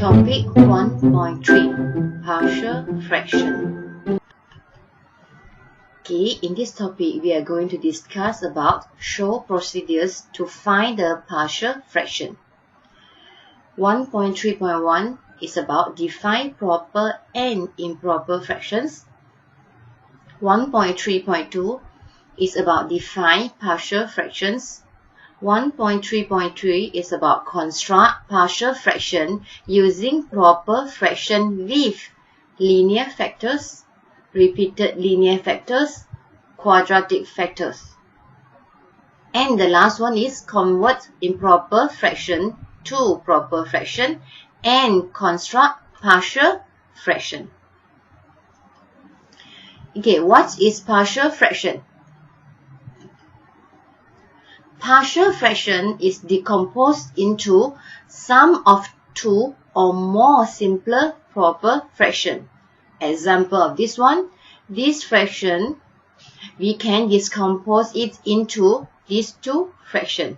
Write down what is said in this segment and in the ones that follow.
Topic 1.3 Partial Fraction. Okay, in this topic we are going to discuss about show procedures to find the partial fraction. 1.3.1 is about define proper and improper fractions. 1.3.2 is about define partial fractions. 1.3.3 is about construct partial fraction using proper fraction with linear factors, repeated linear factors, quadratic factors. And the last one is convert improper fraction to proper fraction and construct partial fraction. Okay, what is partial fraction? Partial fraction is decomposed into sum of two or more simpler proper fraction. Example of this one, this fraction, we can decompose it into these two fractions.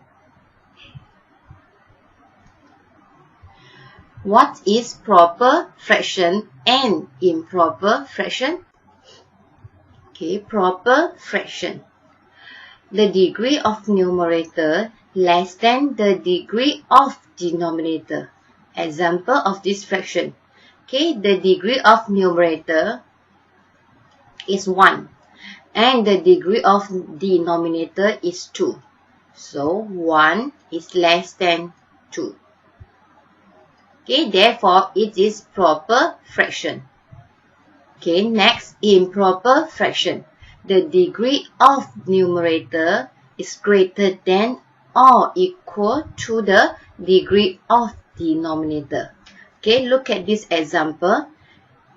What is proper fraction and improper fraction? Okay, proper fraction. The degree of numerator less than the degree of denominator. Example of this fraction. Okay, the degree of numerator is 1 and the degree of denominator is 2. So 1 is less than 2. Okay, therefore it is proper fraction. Okay, next, improper fraction. The degree of numerator is greater than or equal to the degree of denominator. Okay, look at this example.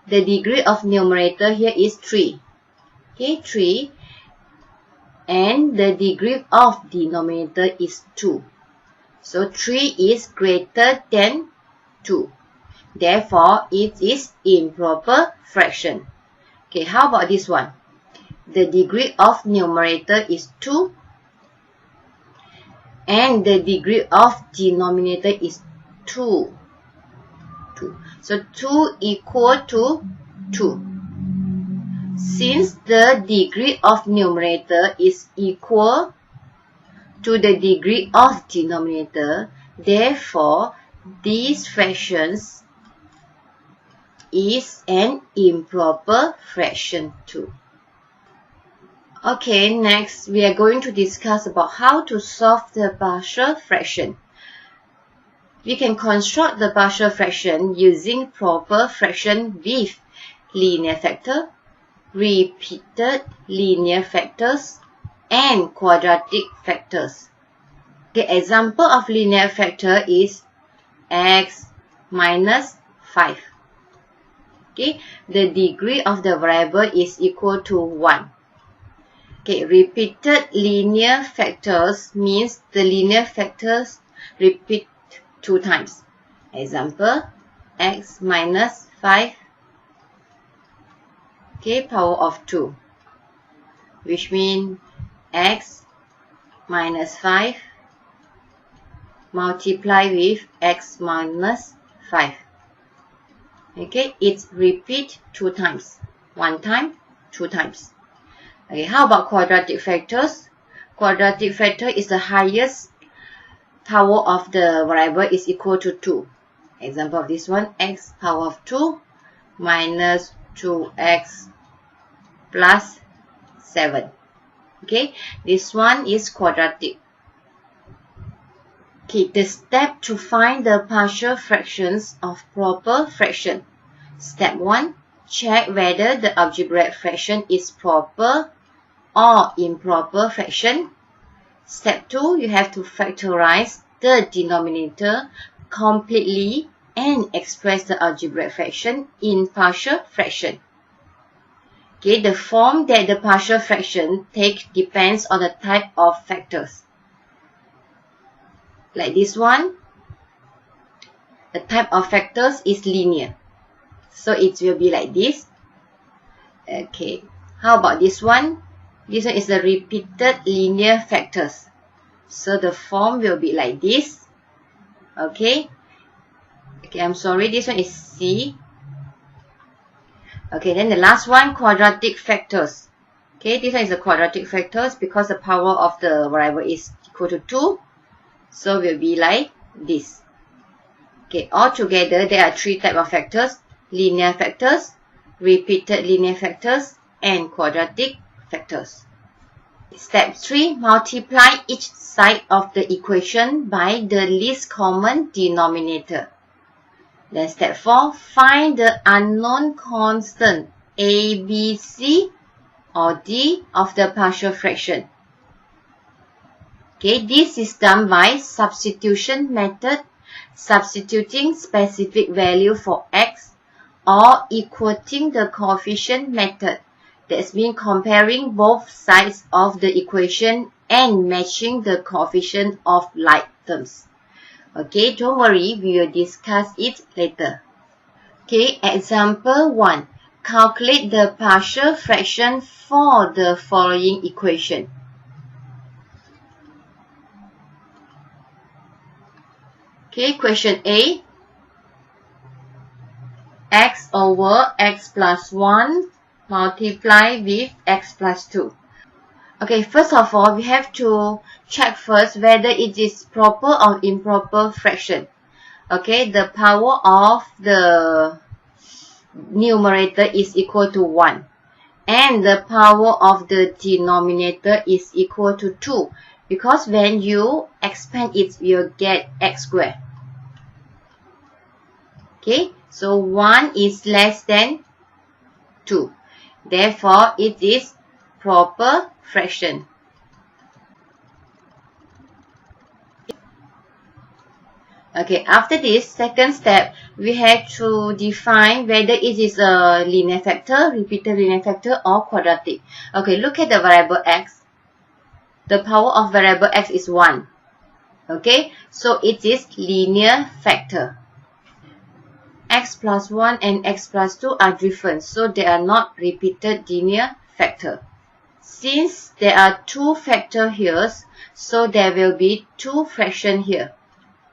The degree of numerator here is 3. Okay, 3. And the degree of denominator is 2. So 3 is greater than 2. Therefore, it is improper fraction. Okay, how about this one? The degree of numerator is 2 and the degree of denominator is 2. So 2 equal to 2. Since the degree of numerator is equal to the degree of denominator, therefore these fractions is an improper fraction too. Okay, next we are going to discuss about how to solve the partial fraction. We can construct the partial fraction using proper fraction with linear factor, repeated linear factors, and quadratic factors. The example of linear factor is x minus 5. Okay, the degree of the variable is equal to 1. Okay, repeated linear factors means the linear factors repeat 2 times. Example, x minus 5, okay, power of 2, which means x minus 5 multiply with x minus 5. Okay, it's repeat 2 times. 1 time, 2 times. Okay, how about quadratic factors? Quadratic factor is the highest power of the variable is equal to 2. Example of this one, x power of 2 minus 2x plus 7. Okay, this one is quadratic. Okay, the step to find the partial fractions of proper fraction. Step 1, check whether the algebraic fraction is proper or improper fraction. Step 2, you have to factorize the denominator completely and express the algebraic fraction in partial fraction. Okay, the form that the partial fraction take depends on the type of factors. Like this one, the type of factors is linear. So it will be like this. Okay, how about this one? This one is the repeated linear factors. So the form will be like this. Okay. Okay, I'm sorry, this one is C. Okay, then the last one, quadratic factors. Okay, this one is the quadratic factors because the power of the variable is equal to 2. So will be like this. Okay, altogether there are 3 types of factors: linear factors, repeated linear factors, and quadratic factors. Step 3, multiply each side of the equation by the least common denominator. Then step 4, find the unknown constant A, B, C or D of the partial fraction. Okay, this is done by substitution method, substituting specific value for x, or equating the coefficient method. That's mean comparing both sides of the equation and matching the coefficient of like terms. Okay, don't worry, we will discuss it later. Okay, example 1. Calculate the partial fraction for the following equation. Okay, question A. X over x plus 1 multiply with x plus 2. Okay, first of all, we have to check first whether it is proper or improper fraction. Okay, the power of the numerator is equal to 1. And the power of the denominator is equal to 2. Because when you expand it, you'll get x squared. Okay, so 1 is less than 2. Therefore, it is proper fraction. Okay, after this, second step, we have to define whether it is a linear factor, repeated linear factor, or quadratic. Okay, look at the variable x. The power of variable x is 1. Okay, so it is linear factor. X plus 1 and x plus 2 are different, so they are not repeated linear factor. Since there are 2 factors here, so there will be 2 fractions here.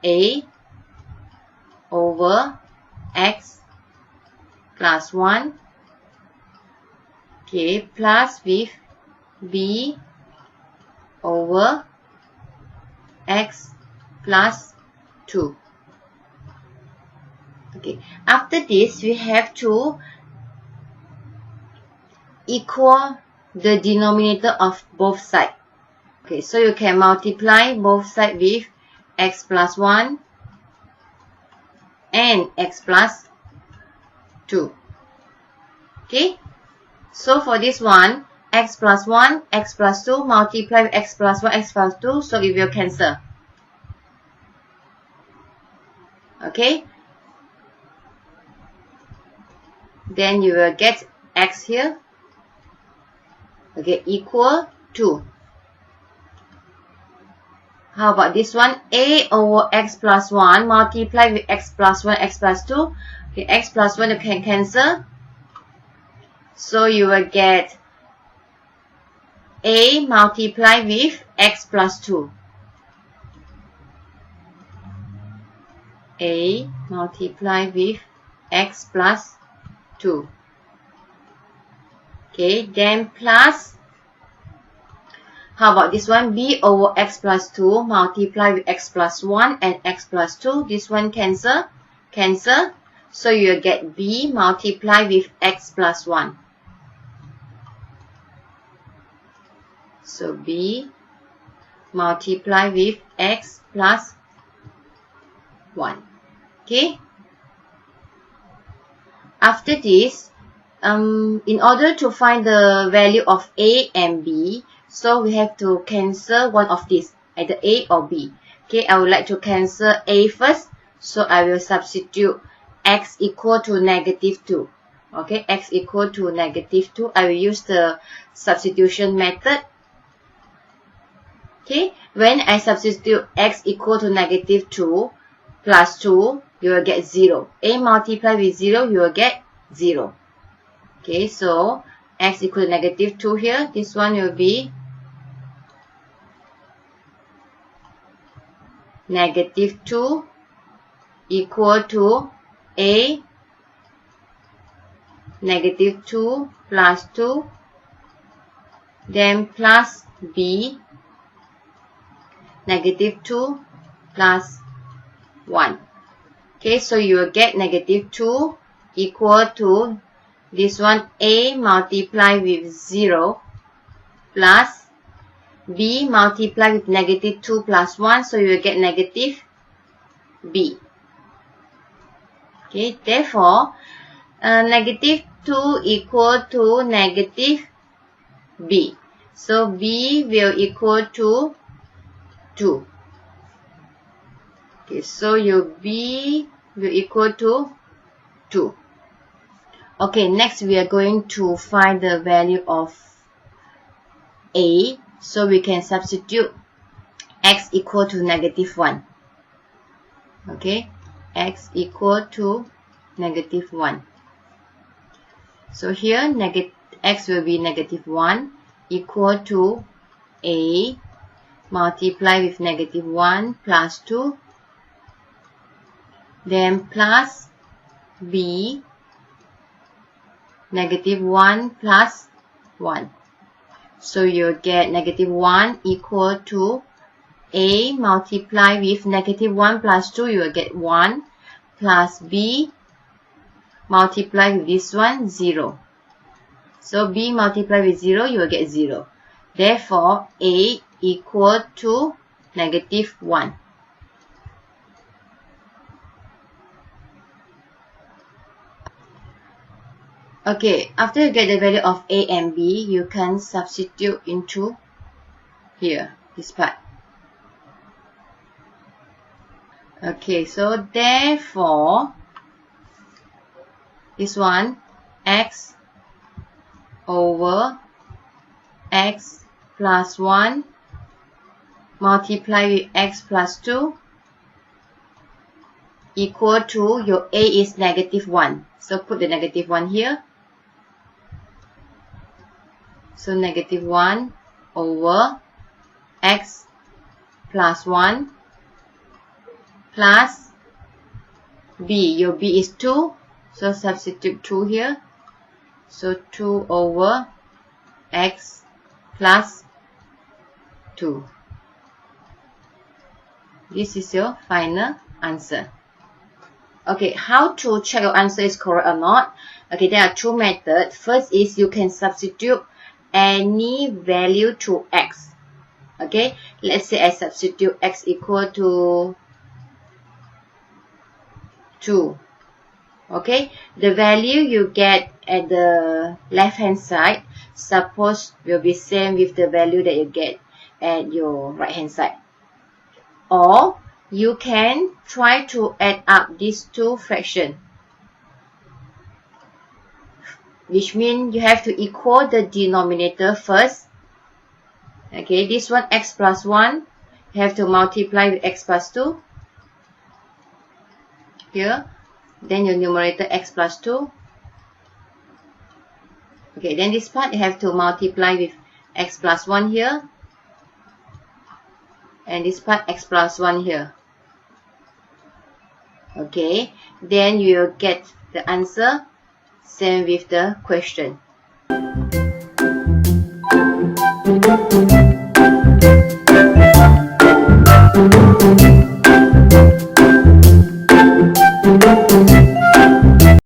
A over x plus 1, okay, plus with b over x plus 2. Okay, after this, we have to equal the denominator of both sides. Okay, so you can multiply both sides with x plus 1 and x plus 2. Okay, so for this one, x plus 1, x plus 2 multiply with x plus 1, x plus 2, so it will cancel. Okay, then you will get x here. Okay, equal to. How about this one? A over x plus 1 multiply with x plus 1, x plus 2. Okay, x plus 1 you can cancel. So you will get A multiply with x plus 2. A multiply with x plus 2. Okay, then plus, how about this one? B over x plus 2 multiply with x plus 1 and x plus 2. This one cancel. Cancel. So you will get B multiply with x plus 1. So B multiply with x plus 1. Okay. After this, in order to find the value of A and B, so we have to cancel one of these, either A or B. Okay, I would like to cancel A first, so I will substitute x equal to negative 2. Okay, x equal to negative 2. I will use the substitution method. Okay, when I substitute x equal to negative 2 plus 2, you will get 0. A multiplied with 0, you will get 0. Okay, so x equal to negative 2 here. This one will be negative 2 equal to A -2 plus 2, then plus B -2 plus 1. Okay, so you will get -2 equal to this one A multiplied with 0 plus B multiplied with -2 plus 1, so you will get negative B. Okay, therefore, -2 equal to negative B. So B will equal to 2. Okay, so your B will equal to 2. Okay, next we are going to find the value of A. So we can substitute x equal to -1. Okay, x equal to -1. So here x will be -1 equal to A multiplied with -1 plus 2, then plus B -1 plus 1. So you get -1 equal to A multiplied with -1 plus 2, you will get 1 plus B multiplied with this one 0. So B multiplied with 0, you will get 0. Therefore, A equal to -1. Okay, after you get the value of A and B, you can substitute into here, this part. Okay, so therefore, this one, x over x plus 1 multiplied with x plus 2 equal to, your A is -1. So put the -1 here. So -1 over x plus 1 plus B. Your B is 2. So substitute 2 here. So 2 over x plus 2. This is your final answer. Okay, how to check your answer is correct or not? Okay, there are two methods. First is you can substitute any value to x. Okay, let's say I substitute x equal to 2. Okay, the value you get at the left hand side, suppose will be same with the value that you get at your right hand side. Or you can try to add up these two fractions, which means you have to equal the denominator first. Okay, this one x plus 1, you have to multiply with x plus 2 here, then your numerator x plus 2. Okay, then this part you have to multiply with x plus 1 here, and this part x plus 1 here. Okay, then you will get the answer same with the question.